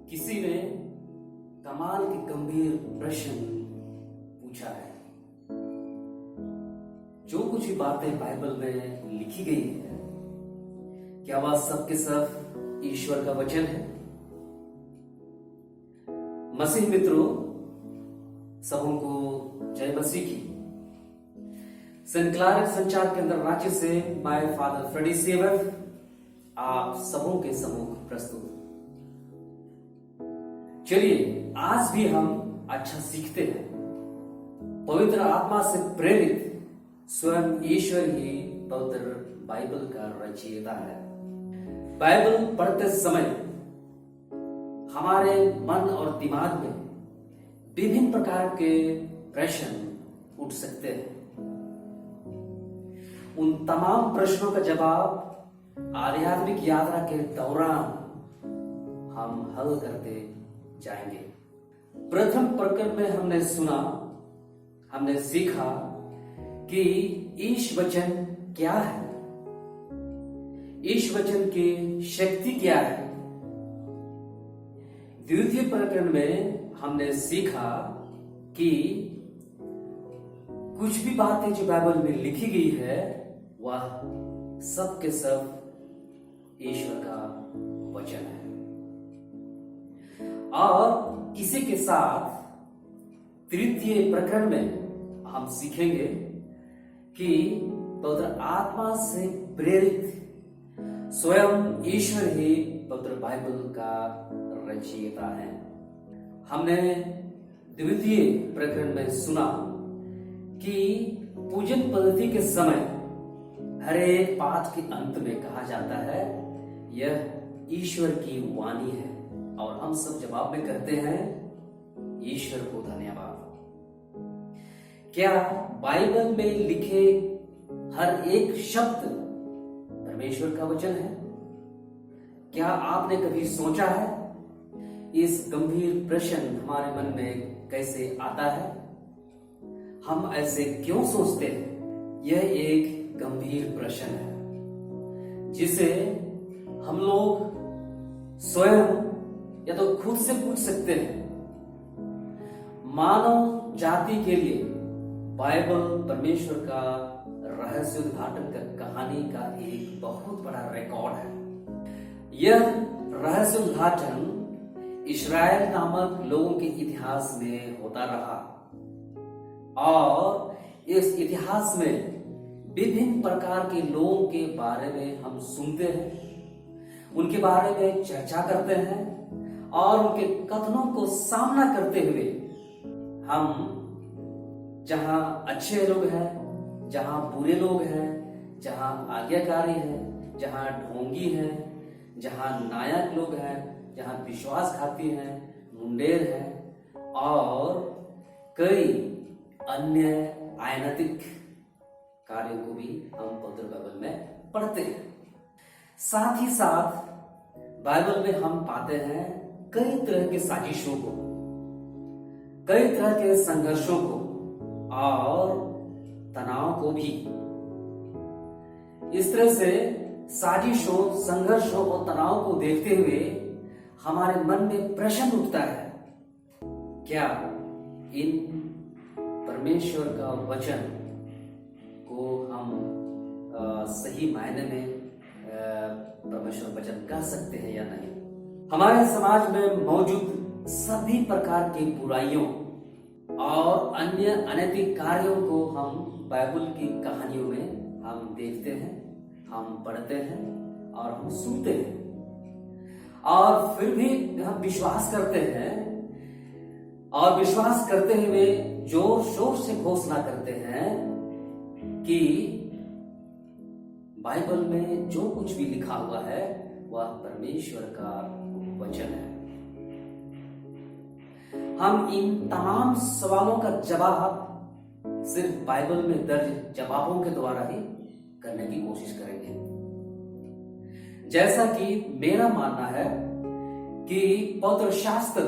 किसी ने कमाल के गंभीर प्रश्न पूछा है। जो कुछ भी बातें बाइबल में लिखी गई है, क्या वह सब के सब ईश्वर का वचन है? मसीह मित्रों, सबों को जय मसीह की। सेंट क्लारेट संचार के अंदर राज्य से मैं फादर फ्रेडी सेवर आप सबों के सम्मुख प्रस्तुत। चलिए आज भी हम अच्छा सीखते हैं। पवित्र आत्मा से प्रेरित स्वयं ईश्वर ही पवित्र बाइबल का रचयिता है। बाइबल पढ़ते समय हमारे मन और दिमाग में विभिन्न प्रकार के प्रश्न उठ सकते हैं। उन तमाम प्रश्नों का जवाब आध्यात्मिक यात्रा के दौरान हम हल करते जाएंगे। प्रथम प्रकरण में हमने सीखा कि ईश वचन क्या है, ईश वचन की शक्ति क्या है। द्वितीय प्रकरण में हमने सीखा कि कुछ भी बातें जो बाइबल में लिखी गई है वह सब के सब ईश्वर का वचन है। और इसी के साथ तृतीय प्रकरण में हम सीखेंगे कि पवित्र आत्मा से प्रेरित स्वयं ईश्वर ही पवित्र बाइबल का रचयिता है। हमने द्वितीय प्रकरण में सुना कि पूजन पद्धति के समय हर एक पाठ के अंत में कहा जाता है यह ईश्वर की वाणी है, और हम सब जवाब में कहते हैं ईश्वर को धन्यवाद। क्या बाइबल में लिखे हर एक शब्द परमेश्वर का वचन है? क्या आपने कभी सोचा है इस गंभीर प्रश्न हमारे मन में कैसे आता है? हम ऐसे क्यों सोचते हैं? यह एक गंभीर प्रश्न है जिसे हम लोग स्वयं या तो खुद से पूछ सकते हैं। मानव जाति के लिए बाइबल परमेश्वर का रहस्य उद्घाटन का कहानी का एक बहुत बड़ा रिकॉर्ड है। यह रहस्य उद्घाटन इस्राएल नामक लोगों के इतिहास में होता रहा, और इस इतिहास में विभिन्न प्रकार के लोगों के बारे में हम सुनते हैं, उनके बारे में चर्चा करते हैं, और उनके कथनों को सामना करते हुए हम जहां अच्छे लोग हैं, जहां बुरे लोग हैं, जहां आज्ञाकारी हैं, जहां ढोंगी हैं, जहां नायक लोग हैं, जहां विश्वासघाती हैं, मुंडेर हैं, और कई अन्य अनैतिक कार्यों को भी हम पवित्र बाइबल में पढ़ते हैं। साथ ही साथ बाइबल में हम पाते हैं कई तरह के साजिशों को, कई तरह के संघर्षों को और तनाव को भी। इस तरह से साजिशों, संघर्षों और तनाव को देखते हुए हमारे मन में प्रश्न उठता है, क्या इन परमेश्वर का वचन को हम सही मायने में परमेश्वर वचन कह सकते हैं या नहीं? हमारे समाज में मौजूद सभी प्रकार की बुराइयों और अन्य अनैतिक कार्यों को हम बाइबल की कहानियों में हम देखते हैं, हम पढ़ते हैं और हम सुनते हैं, और फिर भी हम विश्वास करते हैं, और विश्वास करते हुए जोर शोर से घोषणा करते हैं कि बाइबल में जो कुछ भी लिखा हुआ है वह परमेश्वर का वचन है। हम इन तमाम सवालों का जवाब सिर्फ बाइबल में दर्ज जवाबों के द्वारा ही करने की कोशिश करेंगे। जैसा कि मेरा मानना है कि पवित्र शास्त्र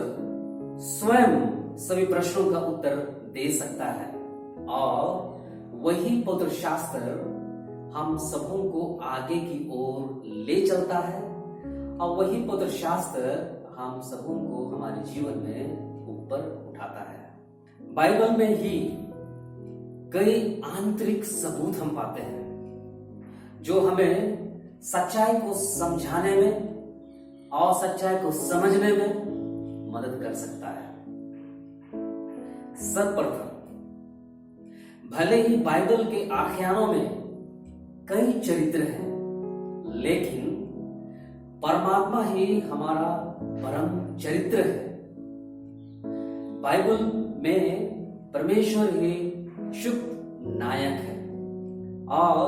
स्वयं सभी प्रश्नों का उत्तर दे सकता है, और वही पवित्र शास्त्र हम सबों को आगे की ओर ले चलता है, और वही पवित्र शास्त्र हम सबों को हमारे जीवन में ऊपर उठाता है। बाइबल में ही कई आंतरिक सबूत हम पाते हैं जो हमें सच्चाई को समझाने में और सच्चाई को समझने में मदद कर सकता है। सर्वप्रथम, भले ही बाइबल के आख्यानों में कई चरित्र हैं, लेकिन परमात्मा ही हमारा परम चरित्र है। बाइबल में परमेश्वर ही शुभ नायक है और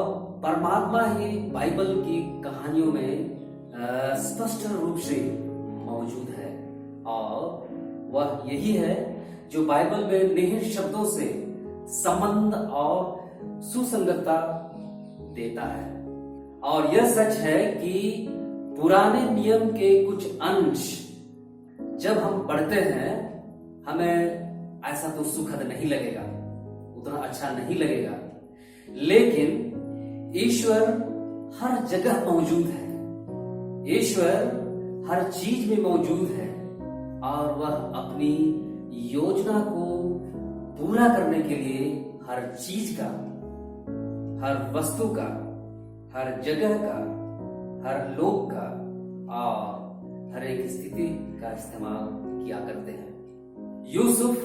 परमात्मा ही बाइबल की कहानियों में स्पष्ट रूप से मौजूद है और वह यही है जो बाइबल में निहित शब्दों से संबंध और सुसंगतता देता है। और यह सच है कि पुराने नियम के कुछ अंश जब हम पढ़ते हैं हमें ऐसा तो सुखद नहीं लगेगा, उतना अच्छा नहीं लगेगा, लेकिन ईश्वर हर जगह मौजूद है, ईश्वर हर चीज में मौजूद है और वह अपनी योजना को पूरा करने के लिए हर चीज का, हर वस्तु का, हर जगह का, हर लोग का और हर एक स्थिति का इस्तेमाल किया करते हैं। यूसुफ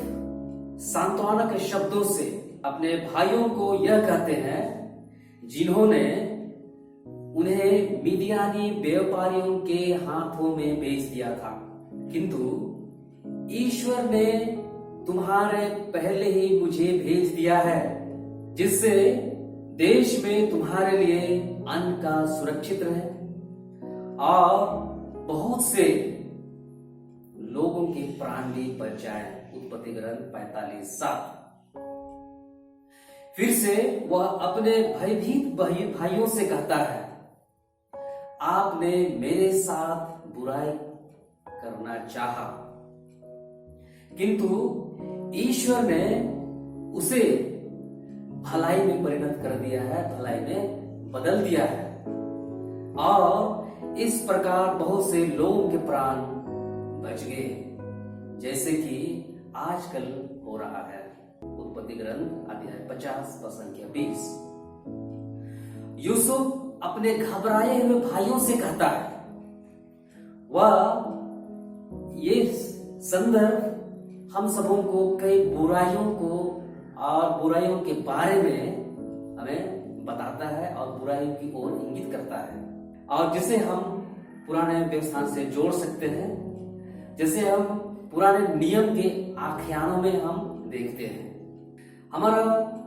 सांत्वना के शब्दों से अपने भाइयों को यह कहते हैं जिन्होंने उन्हें मिदियानी व्यापारियों के हाथों में बेच दिया था, किंतु ईश्वर ने तुम्हारे पहले ही मुझे भेज दिया है, जिससे देश में तुम्हारे लिए अन्न का सुरक्षित रहे और बहुत से लोगों के प्राण भी बच जाए। उत्पत्ति ग्रंथ 45:7। फिर से वह अपने भयभीत भाइयों से कहता है, आपने मेरे साथ बुराई करना चाहा, किंतु ईश्वर ने उसे भलाई में परिणत कर दिया है, भलाई में बदल दिया है और इस प्रकार बहुत से लोगों के प्राण बच गए, जैसे कि आजकल हो रहा है। उत्पत्ति ग्रंथ अध्याय 50 पद संख्या 20। यूसुफ अपने घबराए हुए भाइयों से कहता है, वह ये संदर्भ हम सबों को कई बुराइयों को और बुराइयों के बारे में हमें बताता है और बुराइयों की ओर इंगित करता है और जिसे हम पुराने व्यवस्थान से जोड़ सकते हैं, जैसे हम पुराने नियम के आख्यानों में हम देखते हैं। हमारा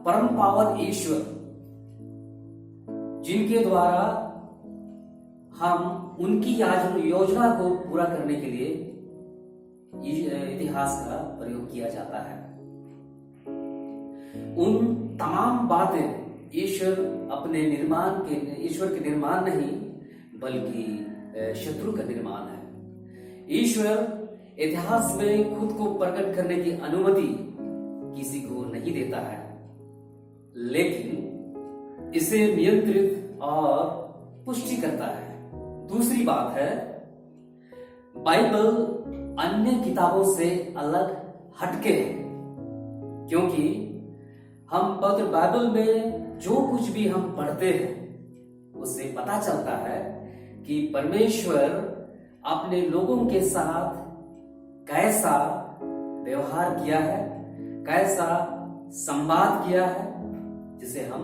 परम पावन ईश्वर जिनके द्वारा हम उनकी योजना को पूरा करने के लिए इतिहास का प्रयोग किया जाता है, उन तमाम बातें ईश्वर के निर्माण नहीं बल्कि शत्रु का निर्माण है। ईश्वर इतिहास में खुद को प्रकट करने की अनुमति किसी को नहीं देता है, लेकिन इसे नियंत्रित और पुष्टि करता है। दूसरी बात है, बाइबल अन्य किताबों से अलग हटके है, क्योंकि हम पवित्र बाइबल में जो कुछ भी हम पढ़ते हैं उससे पता चलता है कि परमेश्वर अपने लोगों के साथ कैसा व्यवहार किया है, कैसा संवाद किया है, जिसे हम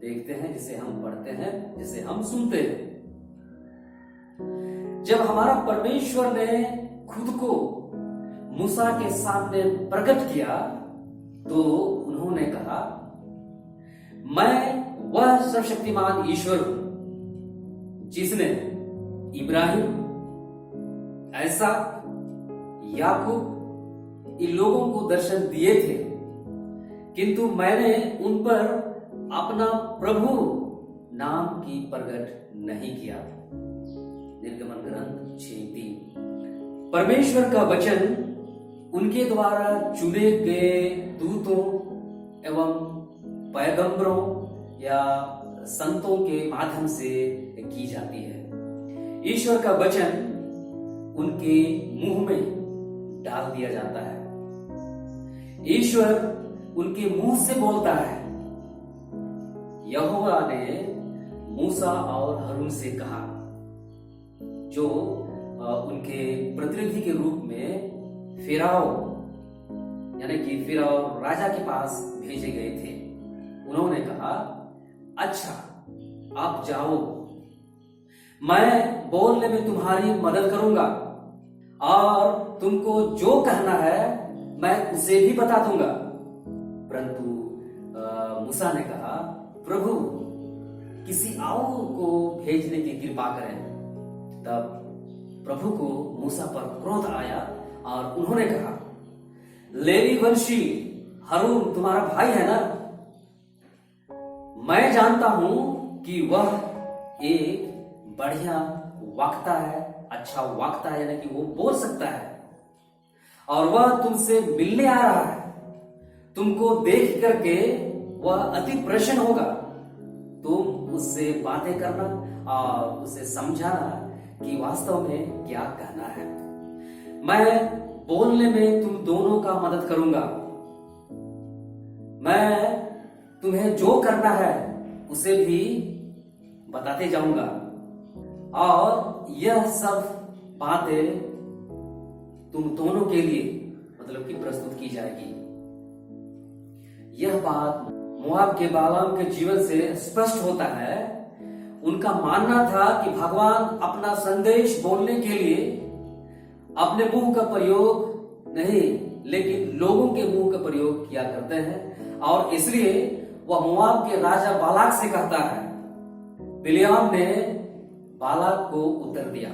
देखते हैं, जिसे हम पढ़ते हैं, जिसे हम सुनते हैं। जब हमारा परमेश्वर ने खुद को मूसा के सामने प्रकट किया तो उन्होंने कहा, मैं वह सर्वशक्तिमान ईश्वर हूं जिसने इब्राहिम, ऐसा, याकूब इन लोगों को दर्शन दिए थे, किंतु मैंने उन पर अपना प्रभु नाम की प्रकट नहीं किया। निर्गमन ग्रंथ 6:3। परमेश्वर का वचन उनके द्वारा चुने गए दूतों एवं पैगंबरों या संतों के माध्यम से की जाती है। ईश्वर का वचन उनके मुंह में डाल दिया जाता है। ईश्वर उनके मुंह से बोलता है। यहोवा ने मूसा और हारून से कहा, जो उनके प्रतिनिधि के रूप में फिरौन यानी कि फिरौन राजा के पास भेजे गए थे। उन्होंने कहा, अच्छा आप जाओ, मैं बोलने में तुम्हारी मदद करूंगा और तुमको जो कहना है मैं उसे भी बता दूंगा। परंतु मूसा ने कहा, प्रभु किसी और को भेजने की कृपा करें। तब प्रभु को मूसा पर क्रोध आया और उन्होंने कहा, लेवी वंशी हारून तुम्हारा भाई है ना? मैं जानता हूं कि वह एक बढ़िया वक्ता है, अच्छा वक्ता है, यानी कि वो बोल सकता है और वह तुमसे मिलने आ रहा है। तुमको देख करके वह अति प्रसन्न होगा। तुम उससे बातें करना और उसे समझाना कि वास्तव में क्या कहना है। मैं बोलने में तुम दोनों का मदद करूंगा। मैं तुम्हें जो करना है उसे भी बताते जाऊंगा और यह सब बातें तुम दोनों के लिए मतलब कि प्रस्तुत की जाएगी। यह बात मोआब के बालाम के जीवन से स्पष्ट होता है। उनका मानना था कि भगवान अपना संदेश बोलने के लिए अपने मुंह का प्रयोग नहीं, लेकिन लोगों के मुंह का प्रयोग किया करते हैं और इसलिए वह मोआब के राजा बालाक से कहता है। बिलियाम ने बालाक को उत्तर दिया,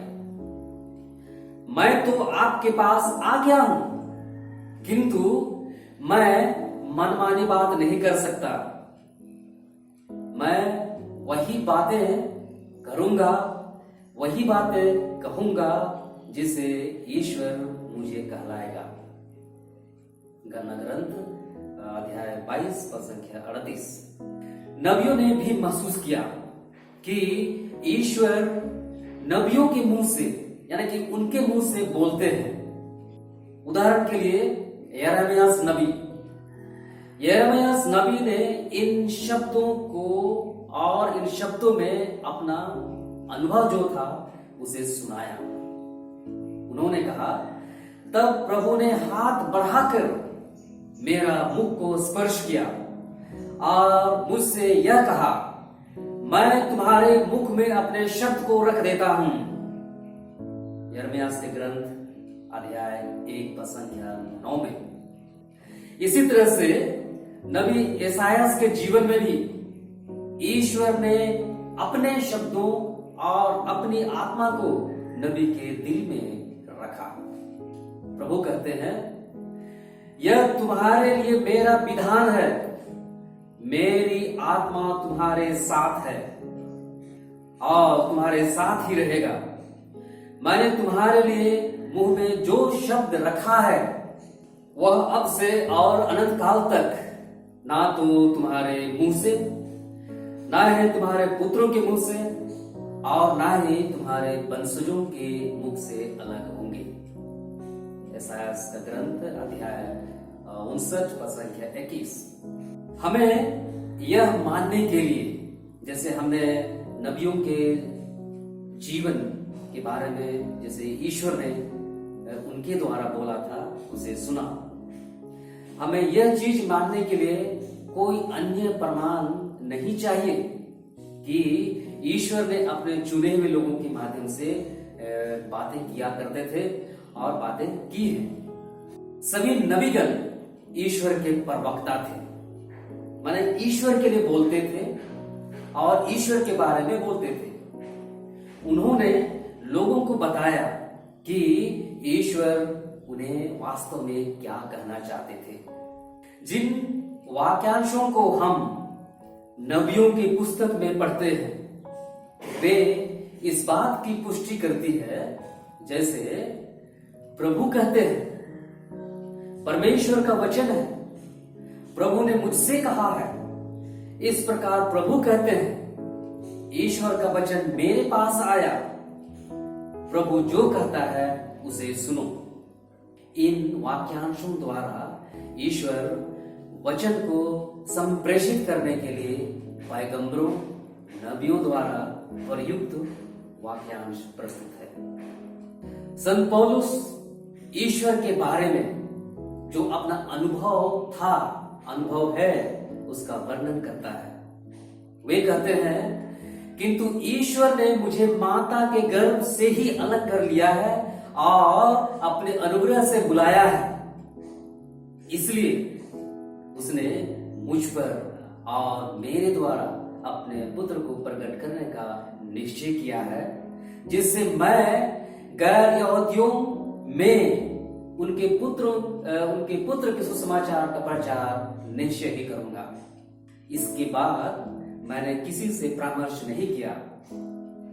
मैं तो आपके पास आ गया हूं, किंतु मैं मनमानी बात नहीं कर सकता। मैं वही बातें करूंगा, वही बातें कहूंगा जिसे ईश्वर मुझे कहलाएगा। गणना ग्रंथ अध्याय 22 पद संख्या 38। नबियों ने भी महसूस किया कि ईश्वर नबियों के मुंह से यानी कि उनके मुंह से बोलते हैं। उदाहरण के लिए यिर्मयाह नबी ने इन शब्दों को और इन शब्दों में अपना अनुभव जो था उसे सुनाया। उन्होंने कहा, तब प्रभु ने हाथ बढ़ाकर मेरा मुख को स्पर्श किया और मुझसे यह कहा, मैं तुम्हारे मुख में अपने शब्द को रख देता हूं। यिर्मयाह के ग्रंथ अध्याय 1 पद संख्या 9 में। इसी तरह से नबी यशायाह के जीवन में भी ईश्वर ने अपने शब्दों और अपनी आत्मा को नबी के दिल में रखा। प्रभु कहते हैं, यह तुम्हारे लिए मेरा विधान है, मेरी आत्मा तुम्हारे साथ है और तुम्हारे साथ ही रहेगा। मैंने तुम्हारे लिए मुंह में जो शब्द रखा है वह अब से और अनंत काल तक ना तो तुम्हारे मुंह से, ना ही तुम्हारे पुत्रों के मुंह से और ना ही तुम्हारे वंशजों के मुख से अलग होंगे। यशायाह का ग्रंथ अध्याय 59 पद संख्या 21। हमें यह मानने के लिए, जैसे हमने नबियों के जीवन के बारे में जैसे ईश्वर ने उनके द्वारा बोला था उसे सुना, हमें यह चीज मानने के लिए कोई अन्य प्रमाण नहीं चाहिए कि ईश्वर ने अपने चुने हुए लोगों के माध्यम से बातें किया करते थे और बातें की हैं। सभी नबीगण ईश्वर के प्रवक्ता थे, माने ईश्वर के लिए बोलते थे और ईश्वर के बारे में बोलते थे। उन्होंने लोगों को बताया कि ईश्वर उन्हें वास्तव में क्या कहना चाहते थे। जिन वाक्यांशों को हम नबियों की पुस्तक में पढ़ते हैं वे इस बात की पुष्टि करती है, जैसे प्रभु कहते हैं, परमेश्वर का वचन है, प्रभु ने मुझसे कहा है। इस प्रकार प्रभु कहते हैं, ईश्वर का वचन मेरे पास आया, प्रभु जो कहता है उसे सुनो। इन वाक्यांशों द्वारा ईश्वर वचन को संप्रेषित करने के लिए पैगंबरों, नबियों द्वारा प्रयुक्त वाक्यांश प्रस्तुत है। संत पौलुस ईश्वर के बारे में जो अपना अनुभव है, उसका वर्णन करता है। वे कहते हैं, किंतु ईश्वर ने मुझे माता के गर्भ से ही अलग कर लिया है और अपने अनुग्रह से बुलाया है। इसलिए उसने मुझ पर और मेरे द्वारा अपने पुत्र को प्रकट करने का निश्चय किया है, जिससे मैं गैर यहूदियों में उनके पुत्र के सुसमाचार का प्रचार निश्चय ही करूंगा। इसके बाद मैंने किसी से परामर्श नहीं किया।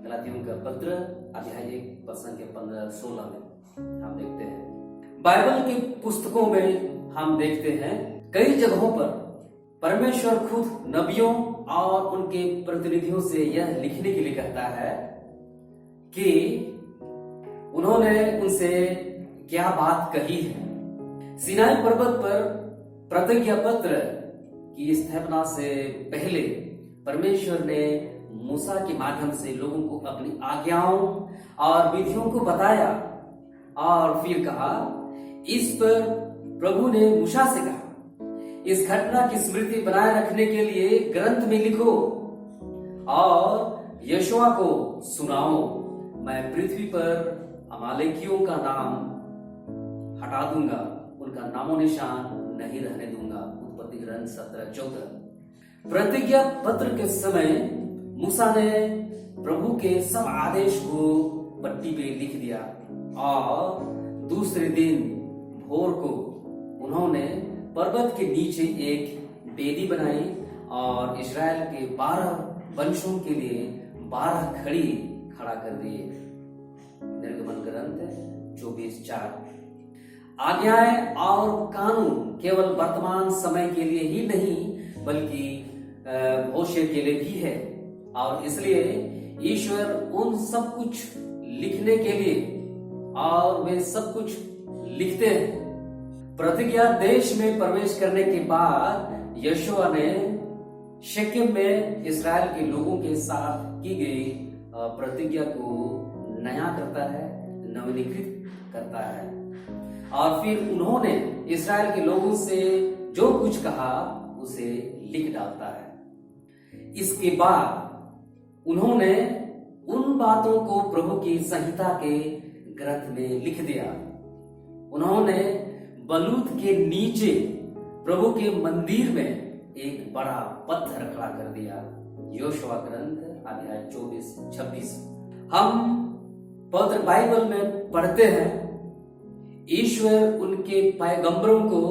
गलातियों का पत्र अध्याय 1 वचन के 15-16 में हम देखते हैं। बाइबल की पुस्तकों में हम देखते हैं कई जगहों पर परमेश्वर खुद नबियों और उनके प्रतिनिधियों से यह लिखने के लिए कहता है कि उन्होंने उनसे क्या बात कही है। सीनाई पर्वत पर प्रतिज्ञा पत्र की स्थापना से पहले परमेश्वर ने मूसा के माध्यम से लोगों को अपनी आज्ञाओं और विधियों को बताया और फिर कहा, इस पर प्रभु ने मूसा से कहा, इस घटना की स्मृति बनाए रखने के लिए ग्रंथ में लिखो और यहोशुआ को सुनाओ। मैं पृथ्वी पर अमालेकियों का नाम हटा दूंगा, उनका नामो निशान नहीं रहने दूंगा। उत्पत्ति ग्रंथ 17:14। प्रतिज्ञा पत्र के समय मूसा ने प्रभु के सब आदेश को पट्टी पे लिख दिया और दूसरे दिन भोर को उन्होंने पर्वत के नीचे एक वेदी बनाई और इस्राएल के 12 वंशों के लिए 12 खड़ी खड़ा कर दिए। निर्गमन ग्रंथ 24:4। आज्ञाएं और कानून केवल वर्तमान समय के लिए ही नहीं बल्कि भविष्य के लिए भी है, और इसलिए ईश्वर उन सब कुछ लिखने के लिए और वे सब कुछ लिखते हैं। प्रतिज्ञा देश में प्रवेश करने के बाद यहोशुआ ने शेकेम में इस्राएल के लोगों के साथ की गई प्रतिज्ञा को नया करता है, नवीनीकृत करता है, और फिर उन्होंने इस्राएल के लोगों से जो कुछ कहा उसे लिख डालता है। इसके बाद उन्होंने उन बातों को प्रभु की संहिता के ग्रंथ में लिख दिया। उन्होंने बलूत के नीचे प्रभु के मंदिर में एक बड़ा पत्थर खड़ा कर दिया। यहोशुआ ग्रंथ अध्याय 24-26। हम पवित्र बाइबल में पढ़ते हैं, ईश्वर उनके पैगंबरों को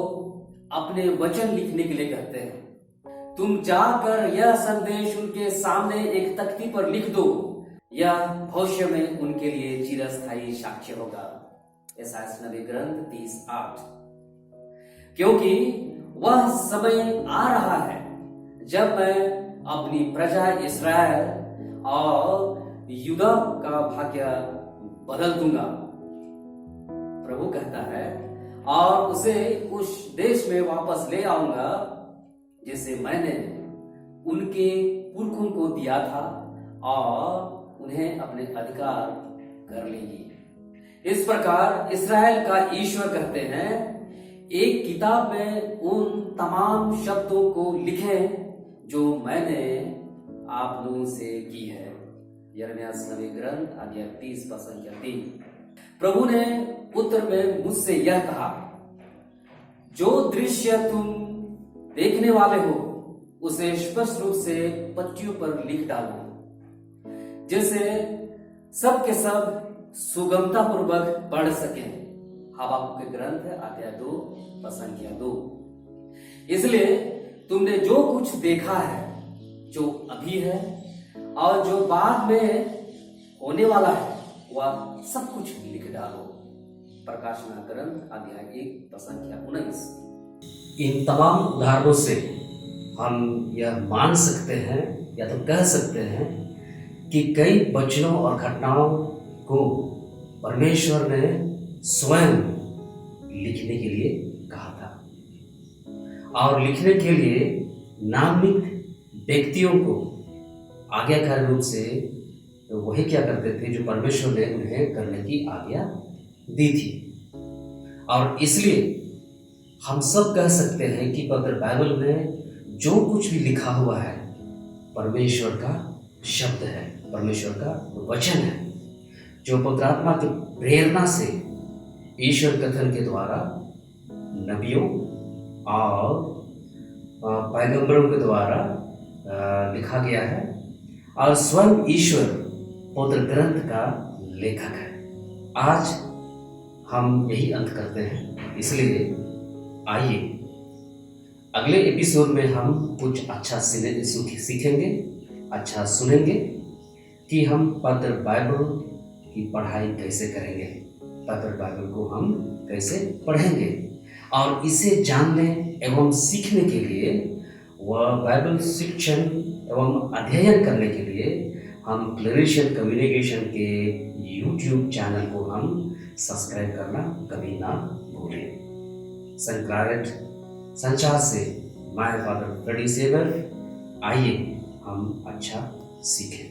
अपने वचन लिखने के लिए कहते हैं, तुम जाकर यह संदेश उनके सामने एक तख्ती पर लिख दो, यह भविष्य में उनके लिए चिरस्थायी साक्ष्य होगा। यशायाह नबी ग्रंथ 30:8। क्योंकि वह समय आ रहा है जब मैं अपनी प्रजा इस्राएल और यहूदा का भाग्य बदल दूंगा, प्रभु कहता है, और उसे उस देश में वापस ले आऊंगा जिसे मैंने उनके पुरखों को दिया था और उन्हें अपने अधिकार कर लेगी। इस प्रकार इस्राएल का ईश्वर कहते हैं, एक किताब में उन तमाम शब्दों को लिखें जो मैंने आप लोगों से की है। यिर्मयाह नबी ग्रंथ अध्याय 30:3। प्रभु ने उत्तर में मुझसे यह कहा, जो दृश्य तुम देखने वाले हो उसे स्पष्ट रूप से पट्टियों पर लिख डालो, जिससे सब के सब सुगमता पूर्वक पढ़ सके। हबाकुक के ग्रंथ अध्याय 2:2। इसलिए तुमने जो कुछ देखा है, जो अभी है और जो बाद में होने वाला है, वह सब कुछ लिख डालो। प्रकाशना ग्रंथ अध्याय 1:19। इन तमाम उदाहरणों से हम यह मान सकते हैं या तो कह सकते हैं कि कई वचनों और घटनाओं को परमेश्वर ने स्वयं लिखने के लिए कहा था और लिखने के लिए नामित व्यक्तियों को आज्ञाकारी रूप से तो वही क्या करते थे जो परमेश्वर ने उन्हें करने की आज्ञा दी थी। और इसलिए हम सब कह सकते हैं कि पवित्र बाइबल में जो कुछ भी लिखा हुआ है परमेश्वर का शब्द है, परमेश्वर का वचन है, जो पवित्र आत्मा की प्रेरणा से ईश्वर कथन के द्वारा नबियों और पैगंबरों के द्वारा लिखा गया है और स्वयं ईश्वर पवित्र ग्रंथ का लेखक है। आज हम यही अंत करते हैं, इसलिए आइए अगले एपिसोड में हम कुछ अच्छा सीखेंगे, अच्छा सुनेंगे कि हम पवित्र बाइबल की पढ़ाई कैसे करेंगे, पवित्र बाइबल को हम कैसे पढ़ेंगे और इसे जानने एवं सीखने के लिए वह बाइबल शिक्षण एवं अध्ययन करने के लिए हम क्लैरिशन कम्युनिकेशन के YouTube चैनल को हम सब्सक्राइब करना कभी ना भूलें। संचार से माय फादर फ्रेडी सेवर, आइए हम अच्छा सीखें।